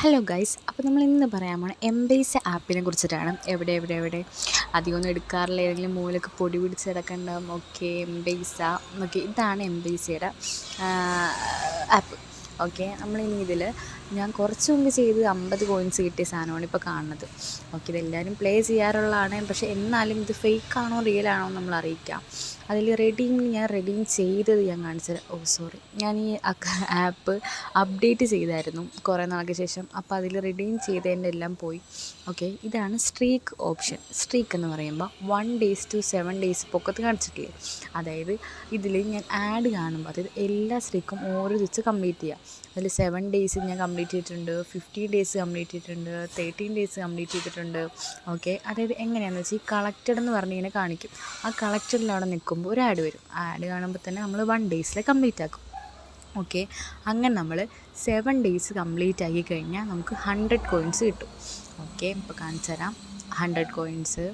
Hello guys, അപ്പോൾ നമ്മൾ ഇന്ന് പറയാൻ പോണ എംബേസ് ആപ്പിനെ കുറിച്ചിട്ടാണ്. എവിടെ അധികമൊന്നും എടുക്കാറില്ല, ഏതെങ്കിലും മൂലക്ക് പൊടി പിടിച്ച് കിടക്കണ്ടാവും. ഓക്കെ, എംബേസ. ഓക്കെ, ഇതാണ് എംബേസയുടെ ആപ്പ്. ഓക്കെ, നമ്മളിനി ഇതിൽ ഞാൻ കുറച്ച് മുമ്പ് ചെയ്ത് 50 കോയിൻസ് കിട്ടിയ സാധനമാണ് ഇപ്പോൾ കാണുന്നത്. ഓക്കെ, ഇതെല്ലാവരും പ്ലേ ചെയ്യാറുള്ളതാണ്. പക്ഷേ എന്നാലും ഇത് ഫേക്കാണോ റിയൽ ആണോ നമ്മൾ അറിയിക്കാം. അതിൽ ഞാൻ റെഡീം ചെയ്തത് ഞാൻ കാണിച്ചത്. ഞാൻ ഈ ആപ്പ് അപ്ഡേറ്റ് ചെയ്തായിരുന്നു കുറേ നാൾക്ക് ശേഷം. അപ്പോൾ അതിൽ റെഡീം ചെയ്തതിൻ്റെ എല്ലാം പോയി. ഓക്കെ, ഇതാണ് സ്ട്രീക്ക് ഓപ്ഷൻ. സ്ട്രീക്ക് എന്ന് പറയുമ്പോൾ 1 days to 7 days പൊക്കത്ത് കാണിച്ചിട്ടില്ലേ. അതായത് ഇതിൽ ഞാൻ ആഡ് കാണുമ്പോൾ, അതായത് എല്ലാ സ്ട്രീക്കും ഓരോ ദിവസം കംപ്ലീറ്റ് ചെയ്യുക. അതിൽ 7 days ഞാൻ കംപ്ലീറ്റ് ചെയ്തിട്ടുണ്ട്, 15 days കംപ്ലീറ്റ് ചെയ്തിട്ടുണ്ട്, 13 days കംപ്ലീറ്റ് ചെയ്തിട്ടുണ്ട്. ഓക്കെ, അതായത് എങ്ങനെയാണെന്ന് വെച്ചാൽ ഈ കളക്റ്റഡ് എന്ന് പറഞ്ഞിങ്ങനെ കാണിക്കും. ആ കളക്റ്റഡിലവിടെ നിൽക്കുമ്പോൾ ഒരു ആഡ് വരും. ആഡ് കാണുമ്പോൾ തന്നെ നമ്മൾ 1 days കംപ്ലീറ്റ് ആക്കും. ഓക്കെ, അങ്ങനെ നമ്മൾ 7 days കംപ്ലീറ്റ് ആക്കി കഴിഞ്ഞാൽ നമുക്ക് 100 കോയിൻസ് കിട്ടും. ഓക്കെ, ഇപ്പോൾ കാണിച്ചു തരാം. 100 കോയിൻസ്.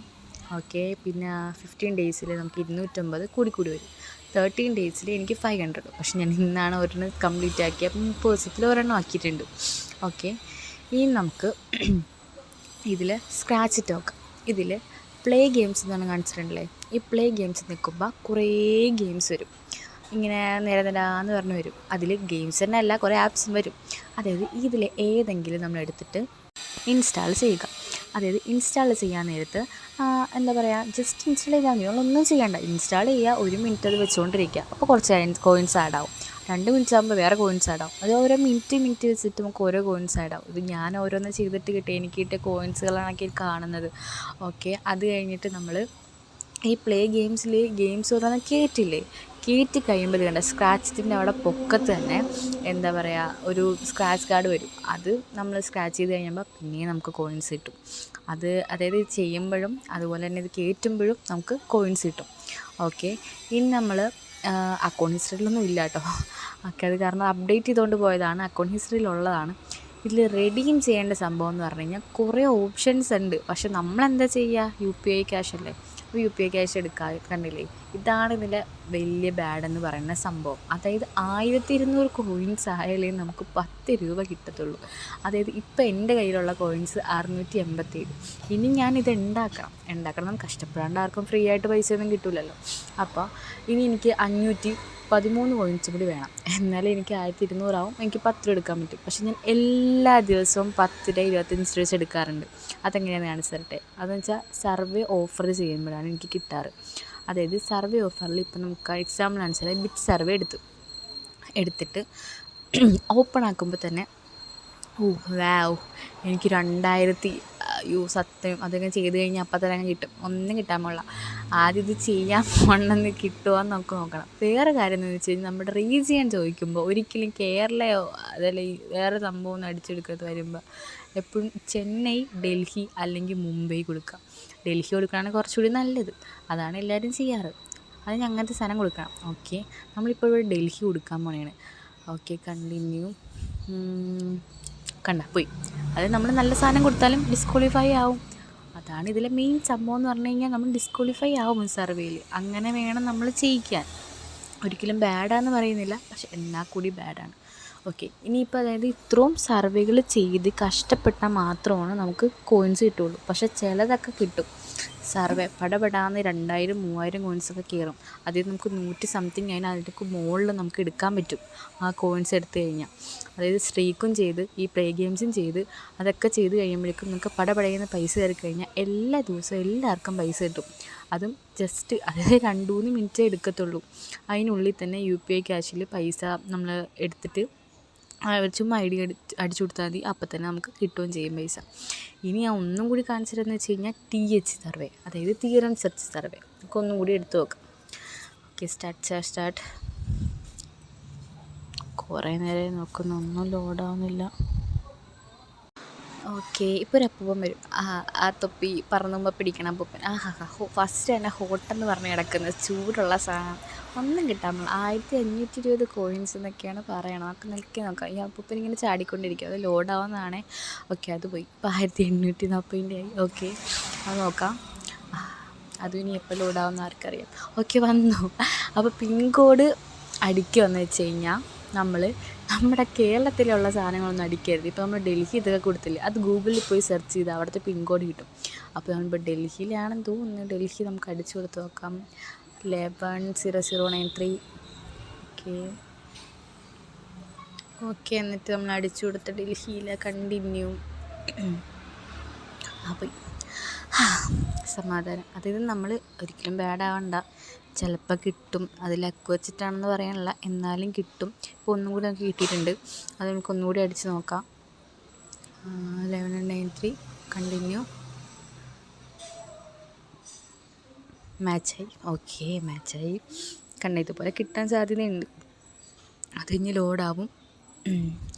ഓക്കെ, പിന്നെ 15 days നമുക്ക് 250 കൂടി വരും. 13 days എനിക്ക് 500. പക്ഷെ ഞാൻ ഇന്നാണ് ഒരെണ്ണം കംപ്ലീറ്റ് ആക്കി. അപ്പം 30 ദിവസത്തിൽ ഒരെണ്ണം ആക്കിയിട്ടുണ്ട്. ഓക്കെ, ഇനി നമുക്ക് ഇതിൽ സ്ക്രാച്ച് ടോക്ക്, ഇതിൽ പ്ലേ ഗെയിംസ് എന്നാണ് കാണിച്ചിട്ടുണ്ടല്ലേ. ഈ പ്ലേ ഗെയിംസ് നിൽക്കുമ്പോൾ കുറേ ഗെയിംസ് വരും. ഇങ്ങനെ നിരനിരാന്ന് പറഞ്ഞു വരും. അതിൽ ഗെയിംസ് തന്നെ അല്ല, കുറേ ആപ്സും വരും. അതായത് ഇതിൽ ഏതെങ്കിലും നമ്മൾ എടുത്തിട്ട് ഇൻസ്റ്റാൾ ചെയ്യുക. അതായത് ഇൻസ്റ്റാൾ ചെയ്യാൻ നേരത്ത് എന്താ പറയുക, ജസ്റ്റ് ഇൻസ്റ്റാൾ ചെയ്താൽ മതി. നമ്മളൊന്നും ചെയ്യണ്ട, ഇൻസ്റ്റാൾ ചെയ്യുക, 1 minute അത് വെച്ചുകൊണ്ടിരിക്കുക. അപ്പോൾ കുറച്ച് കോയിൻസ് ആഡാവും. 2 minutes ആകുമ്പോൾ വേറെ കോയിൻസ് ആഡാവും. അത് ഓരോ മിനിറ്റ് വെച്ചിട്ട് നമുക്ക് ഓരോ കോയിൻസ് ആഡാവും. ഇത് ഞാൻ ഓരോന്ന് ചെയ്തിട്ട് എനിക്ക് കിട്ടിയ കോയിൻസുകളാണ് കാണുന്നത്. ഓക്കെ, അത് കഴിഞ്ഞിട്ട് നമ്മൾ ഈ പ്ലേ ഗെയിംസ് ഓരോന്ന് കയറ്റി കഴിയുമ്പോൾ ഇത് കണ്ട സ്ക്രാച്ചിൻ്റെ അവിടെ പൊക്കത്ത് തന്നെ എന്താ പറയുക, ഒരു സ്ക്രാച്ച് കാർഡ് വരും. അത് നമ്മൾ സ്ക്രാച്ച് ചെയ്ത് കഴിയുമ്പോൾ പിന്നെയും നമുക്ക് കോയിൻസ് കിട്ടും. അതായത് ഇത് ചെയ്യുമ്പോഴും അതുപോലെ തന്നെ ഇത് കയറ്റുമ്പോഴും നമുക്ക് കോയിൻസ് കിട്ടും. ഓക്കെ, ഇനി നമ്മൾ അക്കൗണ്ട് ഹിസ്റ്ററിയിലൊന്നും ഇല്ല കേട്ടോ. ഓക്കെ, അത് കാരണം അപ്ഡേറ്റ് ചെയ്തുകൊണ്ട് പോയതാണ്. അക്കൗണ്ട് ഹിസ്റ്ററിയിലുള്ളതാണ്. ഇതിൽ റെഡീം ചെയ്യേണ്ട സംഭവം എന്ന് പറഞ്ഞു കഴിഞ്ഞാൽ കുറേ ഓപ്ഷൻസ് ഉണ്ട്. പക്ഷെ നമ്മളെന്താ ചെയ്യുക, UPI ക്യാഷ് അല്ലേ. അപ്പോൾ UPI ക്യാഷ് എടുക്കാൻ കണ്ടില്ലേ. ഇതാണ് ഇതിൻ്റെ വലിയ ബാഡെന്ന് പറയുന്ന സംഭവം. അതായത് 1200 കോയിൻസ് ആയാലേ നമുക്ക് 10 രൂപ കിട്ടത്തുള്ളൂ. അതായത് ഇപ്പോൾ എൻ്റെ കയ്യിലുള്ള കോയിൻസ് 687. ഇനി ഞാനിത് ഉണ്ടാക്കണം. കഷ്ടപ്പെടാണ്ട് ആർക്കും ഫ്രീ ആയിട്ട് പൈസയൊന്നും കിട്ടില്ലല്ലോ. അപ്പോൾ ഇനി എനിക്ക് 513 കോയിൻസ് കൂടി വേണം. എന്നാലേ എനിക്ക് 1200 ആവും. എനിക്ക് 10 രൂപ എടുക്കാൻ പറ്റും. പക്ഷെ ഞാൻ എല്ലാ ദിവസവും 10 25 രൂപ എടുക്കാറുണ്ട്. അതെങ്ങനെയാണെന്ന് കാണിച്ചു തരട്ടെ. അതെന്ന് വെച്ചാൽ സർവേ ഓഫർ ചെയ്യുമ്പോഴാണ് എനിക്ക് കിട്ടാറ്. അതായത് സർവേ ഓഫറിൽ ഇപ്പോൾ നമുക്ക് എക്സാമ്പിൾ ആൻസർ ബിറ്റ് സർവേ എടുത്തിട്ട് ഓപ്പൺ ആക്കുമ്പോൾ തന്നെ എനിക്ക് 2000 സത്യം അതൊക്കെ ചെയ്ത് കഴിഞ്ഞാൽ അപ്പം തന്നെ കിട്ടും. ഒന്നും കിട്ടാൻ പോകില്ല. ആദ്യം ഇത് ചെയ്യാൻ പോകണമെന്ന് കിട്ടുമോ എന്ന് നമുക്ക് നോക്കണം. വേറെ കാര്യം എന്ന് വെച്ച് കഴിഞ്ഞാൽ നമ്മുടെ റീജിയൻ ചോദിക്കുമ്പോൾ ഒരിക്കലും കേരളയോ അതല്ല വേറെ സംഭവം ഒന്നും അടിച്ചെടുക്കാത്ത വരുമ്പോൾ എപ്പോഴും ചെന്നൈ, ഡൽഹി അല്ലെങ്കിൽ മുംബൈ കൊടുക്കുക. ഡൽഹി കൊടുക്കുകയാണെങ്കിൽ കുറച്ചുകൂടി നല്ലത്. അതാണ് എല്ലാവരും ചെയ്യാറ്. അതിന് അങ്ങനത്തെ സാധനം കൊടുക്കണം. ഓക്കെ, നമ്മളിപ്പോൾ ഇവിടെ ഡൽഹി കൊടുക്കാൻ പോണേണ്. Okay, continue. പോയി. അത് നമ്മൾ നല്ല സാധനം കൊടുത്താലും ഡിസ്ക്വാളിഫൈ ആവും. അതാണ് ഇതിലെ മെയിൻ സംഭവം എന്ന് പറഞ്ഞു കഴിഞ്ഞാൽ നമ്മൾ ഡിസ്ക്വാളിഫൈ ആവും സർവേയിൽ. അങ്ങനെ വേണം നമ്മൾ ചെയ്യിക്കാൻ. ഒരിക്കലും ബാഡാന്ന് പറയുന്നില്ല, പക്ഷെ എന്നാൽ കൂടി ബാഡാണ്. ഓക്കെ, ഇനിയിപ്പോൾ അതായത് ഇത്രയും സർവേകൾ ചെയ്ത് കഷ്ടപ്പെട്ടാൽ മാത്രമാണ് നമുക്ക് കോയിൻസ് കിട്ടുള്ളൂ. പക്ഷെ ചിലതൊക്കെ കിട്ടും. സർവേ പടപെടാന്ന് 2000 3000 കോയിൻസൊക്കെ കയറും. അതിൽ നമുക്ക് 100 സംതിങ് അതിനകത്തേക്ക് മുകളിൽ നമുക്ക് എടുക്കാൻ പറ്റും ആ കോയിൻസ് എടുത്തു കഴിഞ്ഞാൽ. അതായത് സ്ട്രീക്കും ചെയ്ത് ഈ പ്ലേ ഗെയിംസും ചെയ്ത് അതൊക്കെ ചെയ്ത് കഴിയുമ്പോഴേക്കും നമുക്ക് പടപടയുന്ന പൈസ കയറി കഴിഞ്ഞാൽ എല്ലാ ദിവസവും എല്ലാവർക്കും പൈസ കിട്ടും. അതും ജസ്റ്റ് അതായത് 2-3 മിനിറ്റേ എടുക്കത്തുള്ളൂ. അതിനുള്ളിൽ തന്നെ UPI ക്യാഷിൽ പൈസ നമ്മൾ എടുത്തിട്ട് ചുമ്മാ ID അടിച്ചു കൊടുത്താൽ മതി. അപ്പം തന്നെ നമുക്ക് കിട്ടുകയും ചെയ്യും പൈസ. ഇനി ഞാൻ ഒന്നും കൂടി കാണിച്ചിട്ടെന്ന് വെച്ച് കഴിഞ്ഞാൽ TH സർവേ, അതായത് തിയറം സെർച്ച് സർവേ. നമുക്ക് ഒന്നും കൂടി എടുത്തു നോക്കാം. Okay, start. കുറേ നേരം നോക്കുന്നു, ഒന്നും ലോഡാവുന്നില്ല. ഓക്കെ, ഇപ്പോൾ ഒരു അപ്പൂപ്പൻ വരും. ആ തൊപ്പി പറന്നുമ്പോൾ പിടിക്കണം അപ്പൂപ്പൻ. ഫസ്റ്റ് തന്നെ ഹോട്ടെന്ന് പറഞ്ഞ് കിടക്കുന്നത് ചൂടുള്ള സാധനം. ഒന്നും കിട്ടാൻ പോലും 1520 കോയിൻസ് എന്നൊക്കെയാണ് പറയണം. നമുക്ക് നോക്കാം. ഈ അപ്പൂപ്പൻ ഇങ്ങനെ ചാടിക്കൊണ്ടിരിക്കും. അത് ലോഡാവുന്നതാണേ. ഓക്കെ, അത് പോയി. ഇപ്പോൾ 1840 ആയി. ഓക്കെ, അത് നോക്കാം. അതും ഇനി എപ്പോൾ ലോഡാവുന്ന ആർക്കറിയാം. ഓക്കെ, വന്നു. അപ്പോൾ പിൻ കോഡ് അടിക്കുമെന്ന് വെച്ച് കഴിഞ്ഞാൽ നമ്മൾ നമ്മുടെ കേരളത്തിലുള്ള സാധനങ്ങളൊന്നും അടിക്കരുത്. ഇപ്പോൾ നമ്മൾ ഡൽഹി ഇതൊക്കെ കൊടുത്തില്ലേ, അത് ഗൂഗിളിൽ പോയി സെർച്ച് ചെയ്താൽ അവിടുത്തെ പിൻ കോഡ് കിട്ടും. അപ്പോൾ നമ്മളിപ്പോൾ ഡൽഹിയിലാണെന്ന് തോന്നുന്നു. ഡൽഹി നമുക്ക് അടിച്ചു കൊടുത്ത് നോക്കാം. 110093. ഓക്കെ ഓക്കെ, എന്നിട്ട് നമ്മൾ അടിച്ചു കൊടുത്ത ഡൽഹിയിലെ കണ്ടിന്യൂ. അപ്പോൾ സമാധാനം. അതായത് നമ്മൾ ഒരിക്കലും ബാഡാവണ്ട, ചിലപ്പോൾ കിട്ടും. അത് ലക്ക് വെച്ചിട്ടാണെന്ന് പറയാനില്ല, എന്നാലും കിട്ടും. ഇപ്പോൾ ഒന്നും കൂടി നമുക്ക് കിട്ടിയിട്ടുണ്ട്. അത് നമുക്ക് ഒന്നുകൂടി അടിച്ച് നോക്കാം. 1193 കണ്ടിന്യൂ. മാച്ചായി. ഓക്കെ, മാച്ചായി. കണ്ട ഇതുപോലെ കിട്ടാൻ സാധ്യതയുണ്ട്. അത് ഇനി ലോഡാവും.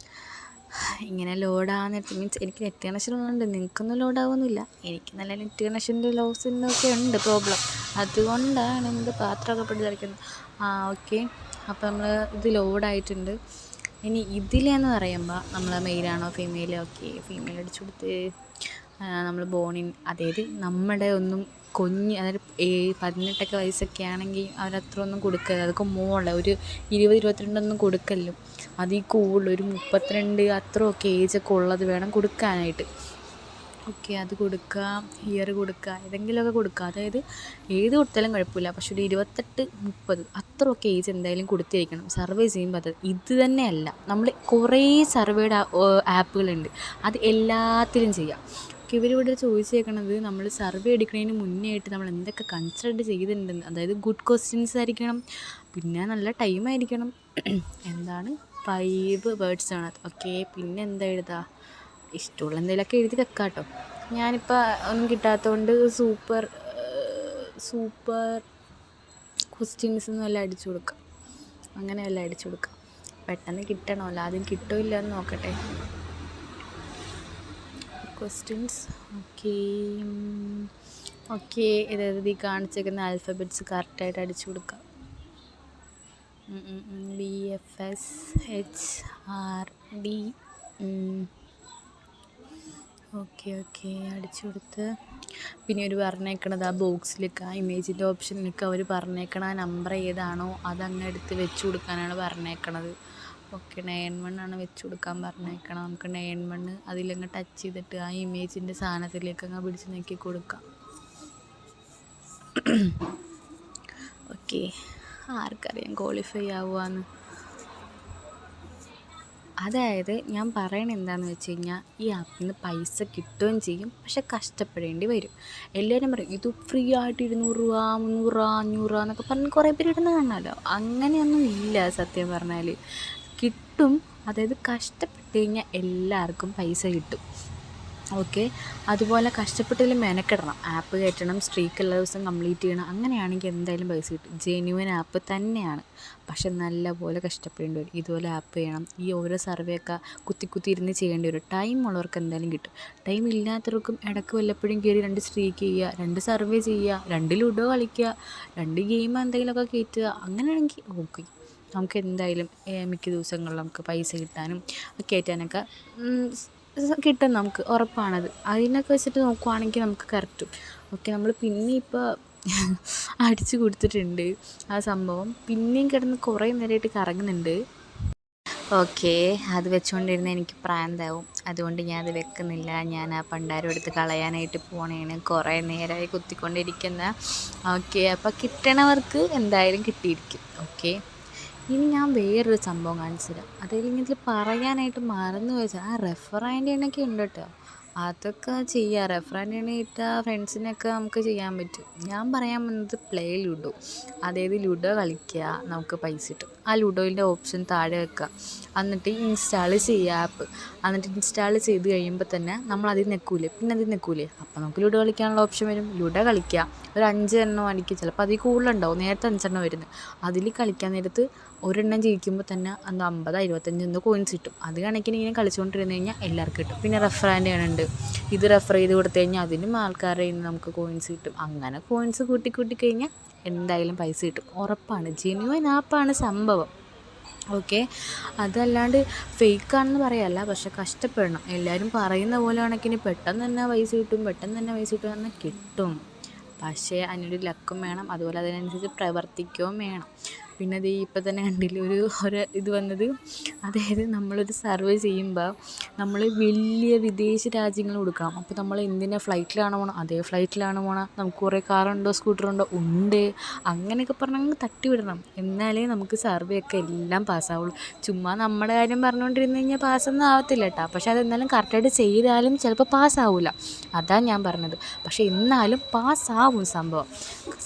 ഇങ്ങനെ ലോഡാകാൻ നേരത്ത് മീൻസ് എനിക്ക് നെറ്റ് കണക്ഷൻ ഉള്ളതുകൊണ്ട് നിങ്ങൾക്കൊന്നും ലോഡാവുന്നില്ല. എനിക്ക് നല്ല നെറ്റ് കണക്ഷൻ്റെ ലോസിനൊക്കെ ഉണ്ട് പ്രോബ്ലം. അതുകൊണ്ടാണ് എന്ത് പാത്രമൊക്കെ പിടിച്ചടിക്കുന്നത്. ഓക്കെ, അപ്പോൾ നമ്മൾ ഇത് ലോഡായിട്ടുണ്ട്. ഇനി ഇതിലെന്ന് പറയുമ്പോൾ നമ്മൾ മെയിലാണോ ഫീമെയിൽ? ഓക്കെ, ഫീമെയിൽ അടിച്ചു കൊടുത്ത് നമ്മൾ ബോണിൻ, അതായത് നമ്മുടെ ഒന്നും അതായത് 18 വയസ്സൊക്കെ ആണെങ്കിൽ അവരത്ര ഒന്നും കൊടുക്കരുത്. അതൊക്കെ ഒരു 20-22 കൊടുക്കല്ലോ. അതിൽ കൂടുതൽ ഒരു 32 അത്രയൊക്കെ ഏജൊക്കെ ഉള്ളത് വേണം കൊടുക്കാനായിട്ട്. ഓക്കെ, അത് കൊടുക്കുക. ഇയർ കൊടുക്കുക, ഏതെങ്കിലുമൊക്കെ കൊടുക്കുക. അതായത് ഏത് കൊടുത്താലും കുഴപ്പമില്ല, പക്ഷെ ഒരു 28-30 അത്രയൊക്കെ ഏജ് എന്തായാലും കൊടുത്തിരിക്കണം സർവേ ചെയ്യുമ്പോൾ. അത് ഇത് തന്നെയല്ല, നമ്മൾ കുറേ സർവേയുടെ ആപ്പുകളുണ്ട്, അത് എല്ലാത്തിലും ചെയ്യാം. ഇവരിവിടെ ചോദിച്ചേക്കണത് നമ്മൾ സർവേ എടുക്കുന്നതിന് മുന്നേ ആയിട്ട് നമ്മൾ എന്തൊക്കെ കൺസിഡർ ചെയ്തിട്ടുണ്ടെന്ന്. അതായത് ഗുഡ് ക്വസ്റ്റ്യൻസ് ആയിരിക്കണം, പിന്നെ നല്ല ടൈം ആയിരിക്കണം. എന്താണ് 5 വേർഡ്സ് ആണ്. ഓക്കെ, പിന്നെ എന്താ എഴുതുക? ഇഷ്ടമുള്ള എന്തെങ്കിലുമൊക്കെ എഴുതി വെക്കാം കേട്ടോ. ഞാനിപ്പോൾ ഒന്നും കിട്ടാത്തതുകൊണ്ട് സൂപ്പർ ക്വസ്റ്റ്യൻസ് ഒന്നും എല്ലാം അടിച്ചു കൊടുക്കാം. അങ്ങനെ എല്ലാം അടിച്ചു കൊടുക്കാം. പെട്ടെന്ന് കിട്ടണമല്ലോ, ആദ്യം കിട്ടുമോ ഇല്ല എന്ന് നോക്കട്ടെ. ക്വസ്റ്റ്യൻസ്. ഓക്കെ ഇതായത് ഈ കാണിച്ചേക്കുന്ന ആൽഫബറ്റ്സ് കറക്റ്റായിട്ട് അടിച്ചു കൊടുക്കാം. BFSHRD. ഓക്കെ അടിച്ചു കൊടുത്ത്. പിന്നെ ഒരു പറഞ്ഞേക്കണത് ആ ബോക്സിലേക്ക്, ആ ഇമേജിൻ്റെ ഓപ്ഷനിലേക്ക് അവർ പറഞ്ഞേക്കണ ആ നമ്പർ ഏതാണോ അതങ്ങ് എടുത്ത് വെച്ച് കൊടുക്കാനാണ് പറഞ്ഞേക്കണത്. ഓക്കെ, 91 ആണ് വെച്ച് കൊടുക്കാൻ പറഞ്ഞേക്കണം. നമുക്ക് 91 അതിലങ്ങ് ടച്ച് ചെയ്തിട്ട് ആ ഇമേജിൻ്റെ സാധനത്തിലേക്ക് അങ്ങ് പിടിച്ച് നോക്കി കൊടുക്കാം. ഓക്കെ, ആർക്കറിയാം ക്വാളിഫൈ ആവുകയെന്ന്. അതായത് ഞാൻ പറയണത് എന്താണെന്ന് വെച്ച് കഴിഞ്ഞാൽ, ഈ ആപ്പിൽ നിന്ന് പൈസ കിട്ടുകയും ചെയ്യും, പക്ഷെ കഷ്ടപ്പെടേണ്ടി വരും. എല്ലാവരും പറയും ഇത് ഫ്രീ ആയിട്ട് 200 രൂപ 300 രൂപ 500 രൂപ എന്നൊക്കെ പറഞ്ഞ് കുറേ പേര് ഇടുന്ന കാണാമല്ലോ. അങ്ങനെയൊന്നും ഇല്ല സത്യം പറഞ്ഞാൽ. കിട്ടും, അതായത് കഷ്ടപ്പെട്ട് കഴിഞ്ഞാൽ എല്ലാവർക്കും പൈസ കിട്ടും. ഓക്കെ, അതുപോലെ കഷ്ടപ്പെട്ടതിൽ മെനക്കെടണം, ആപ്പ് കയറ്റണം, സ്ട്രീക്ക് എല്ലാ ദിവസം കംപ്ലീറ്റ് ചെയ്യണം. അങ്ങനെയാണെങ്കിൽ എന്തായാലും പൈസ കിട്ടും. ജെന്യുവൻ ആപ്പ് തന്നെയാണ്, പക്ഷെ നല്ല പോലെ കഷ്ടപ്പെടേണ്ടി വരും. ഇതുപോലെ ആപ്പ് ചെയ്യണം, ഈ ഓരോ സർവേ ഒക്കെ കുത്തി ഇരുന്ന് ചെയ്യേണ്ടി വരും. ടൈം ഉള്ളവർക്ക് എന്തായാലും കിട്ടും. ടൈം ഇല്ലാത്തവർക്കും ഇടയ്ക്ക് വല്ലപ്പോഴും കയറി 2 സ്ട്രീക്ക് ചെയ്യുക, 2 സർവേ ചെയ്യുക, 2 ലുഡോ കളിക്കുക, 2 ഗെയിം എന്തെങ്കിലുമൊക്കെ കയറ്റുക. അങ്ങനെയാണെങ്കിൽ ഓക്കെ, നമുക്ക് എന്തായാലും മിക്ക ദിവസങ്ങളിൽ നമുക്ക് പൈസ കിട്ടാനും കയറ്റാനൊക്കെ കിട്ടും, നമുക്ക് ഉറപ്പാണത്. അതിനൊക്കെ വെച്ചിട്ട് നോക്കുവാണെങ്കിൽ നമുക്ക് കറക്റ്റും. ഓക്കെ, നമ്മൾ പിന്നെ ഇപ്പോൾ അടിച്ചു കൊടുത്തിട്ടുണ്ട് ആ സംഭവം. പിന്നെയും കിടന്ന് കുറേ നേരമായിട്ട് കറങ്ങുന്നുണ്ട്. ഓക്കെ, അത് വെച്ചുകൊണ്ടിരുന്ന് എനിക്ക് പ്രാന്താവും, അതുകൊണ്ട് ഞാൻ അത് വെക്കുന്നില്ല. ഞാൻ ആ പണ്ടാരം എടുത്ത് കളയാനായിട്ട് പോണേണ്. കുറേ നേരമായി കുത്തിക്കൊണ്ടിരിക്കുന്ന. ഓക്കെ, അപ്പോൾ കിട്ടണവർക്ക് എന്തായാലും കിട്ടിയിരിക്കും. ഓക്കെ, ഇനി ഞാൻ വേറൊരു സംഭവം കാണിച്ചു തരാം. അതായത് ഇതിൽ പറയാനായിട്ട് മറന്നു വെച്ചാൽ, ആ റെഫറാൻ്റെ എണ്ണൊക്കെ ഉണ്ട് കേട്ടോ, അതൊക്കെ ചെയ്യാം. റെഫറാൻ്റെ എണ്ണ ഇട്ടാൽ ഫ്രണ്ട്സിനൊക്കെ നമുക്ക് ചെയ്യാൻ പറ്റും. ഞാൻ പറയാൻ വന്നത് പ്ലേ ലുഡോ. അതായത് ലുഡോ കളിക്കുക, നമുക്ക് പൈസ കിട്ടും. ആ ലുഡോയിൻ്റെ ഓപ്ഷൻ താഴെ വെക്കുക, എന്നിട്ട് ഇൻസ്റ്റാൾ ചെയ്യുക ആപ്പ്. എന്നിട്ട് ഇൻസ്റ്റാൾ ചെയ്ത് കഴിയുമ്പോൾ തന്നെ നമ്മൾ അതിൽ നിൽക്കൂലേ, പിന്നെ അതിൽ നിൽക്കൂലേ, അപ്പോൾ നമുക്ക് ലുഡോ കളിക്കാനുള്ള ഓപ്ഷൻ വരും. ലുഡോ കളിക്കുക, ഒരു 5 എണ്ണം അടിക്കുക, ചിലപ്പോൾ അതിൽ കൂടുതലുണ്ടാവും. നേരത്തെ 5 എണ്ണം വരുന്നത്, അതിൽ കളിക്കാൻ നേരത്ത് ഒരെണ്ണം ജയിക്കുമ്പോൾ തന്നെ അന്ന് 50 25 എന്തോ കോയിൻസ് കിട്ടും. അത് കണക്കിന് ഇങ്ങനെ കളിച്ചുകൊണ്ടിരുന്ന് കഴിഞ്ഞാൽ എല്ലാവർക്കും കിട്ടും. പിന്നെ റെഫറാൻ്റെ ഉണ്ട്, ഇത് റെഫർ ചെയ്ത് കൊടുത്തു കഴിഞ്ഞാൽ അതിനും ആൾക്കാരുടെ കയ്യിൽ നിന്ന് നമുക്ക് കോയിൻസ് കിട്ടും. അങ്ങനെ കോയിൻസ് കൂട്ടി കഴിഞ്ഞാൽ എന്തായാലും പൈസ കിട്ടും, ഉറപ്പാണ്. ജെന്യുവൻ ആപ്പാണ് സംഭവം. ഓക്കെ, അതല്ലാണ്ട് ഫേക്കാണെന്ന് പറയല്ല, പക്ഷെ കഷ്ടപ്പെടണം. എല്ലാവരും പറയുന്ന പോലെ കണക്കിന് പെട്ടെന്ന് തന്നെ പൈസ കിട്ടും കിട്ടും. പക്ഷേ അതിനൊരു ലക്കും വേണം, അതുപോലെ അതിനനുസരിച്ച് പ്രവർത്തിക്കുകയും വേണം. പിന്നെ അത് ഇപ്പം തന്നെ കണ്ടില്ലേ ഒരു ഇത് വന്നത്, അതായത് നമ്മളൊരു സർവേ ചെയ്യുമ്പോൾ നമ്മൾ വലിയ വിദേശ രാജ്യങ്ങൾ കൊടുക്കണം. അപ്പോൾ നമ്മൾ എന്തിനാ ഫ്ലൈറ്റിലാണ് പോകണം, അതേ ഫ്ലൈറ്റിലാണ് പോകണം, നമുക്ക് കുറേ കാറുണ്ടോ സ്കൂട്ടറുണ്ടോ ഉണ്ട്, അങ്ങനെയൊക്കെ പറഞ്ഞങ്ങ് തട്ടി വിടണം. എന്നാലേ നമുക്ക് സർവേ ഒക്കെ എല്ലാം പാസ്സാവുള്ളൂ. ചുമ്മാ നമ്മുടെ കാര്യം പറഞ്ഞുകൊണ്ടിരുന്ന് കഴിഞ്ഞാൽ പാസ്സൊന്നും ആവത്തില്ല കേട്ടോ. പക്ഷെ അതെന്നാലും കറക്റ്റായിട്ട് ചെയ്താലും ചിലപ്പോൾ പാസ്സാവില്ല, അതാണ് ഞാൻ പറഞ്ഞത്. പക്ഷെ എന്നാലും പാസ്സാവും സംഭവം.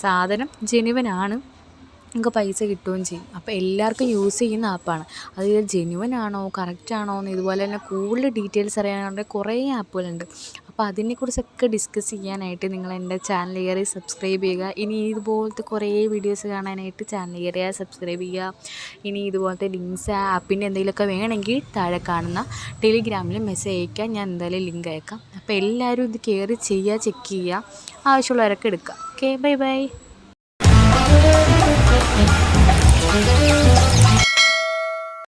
സാധനം ജെനുവനാണ്, നമുക്ക് പൈസ കിട്ടുകയും ചെയ്യും. അപ്പോൾ എല്ലാവർക്കും യൂസ് ചെയ്യുന്ന ആപ്പാണ്. അത് ജെനുവനാണോ കറക്റ്റാണോ എന്ന് ഇതുപോലെ തന്നെ കൂടുതൽ ഡീറ്റെയിൽസ് അറിയാനാണെങ്കിൽ കുറേ ആപ്പുകളുണ്ട്. അപ്പോൾ അതിനെക്കുറിച്ചൊക്കെ ഡിസ്കസ് ചെയ്യാനായിട്ട് നിങ്ങൾ എൻ്റെ ചാനൽ കയറി സബ്സ്ക്രൈബ് ചെയ്യുക. ഇനി ഇതുപോലത്തെ കുറേ വീഡിയോസ് കാണാനായിട്ട് ചാനൽ കയറിയാൽ സബ്സ്ക്രൈബ് ചെയ്യുക. ഇനി ഇതുപോലത്തെ ലിങ്ക്സ് ആപ്പിൻ്റെ എന്തെങ്കിലുമൊക്കെ വേണമെങ്കിൽ താഴെ കാണുന്ന ടെലിഗ്രാമിൽ മെസ്സേജ് അയയ്ക്കുക, ഞാൻ എന്തായാലും ലിങ്ക് അയക്കാം. അപ്പോൾ എല്ലാവരും ഇത് കയറി ചെയ്യുക, ചെക്ക് ചെയ്യുക, ആവശ്യമുള്ളവരൊക്കെ എടുക്കുക. Okay, bye bye.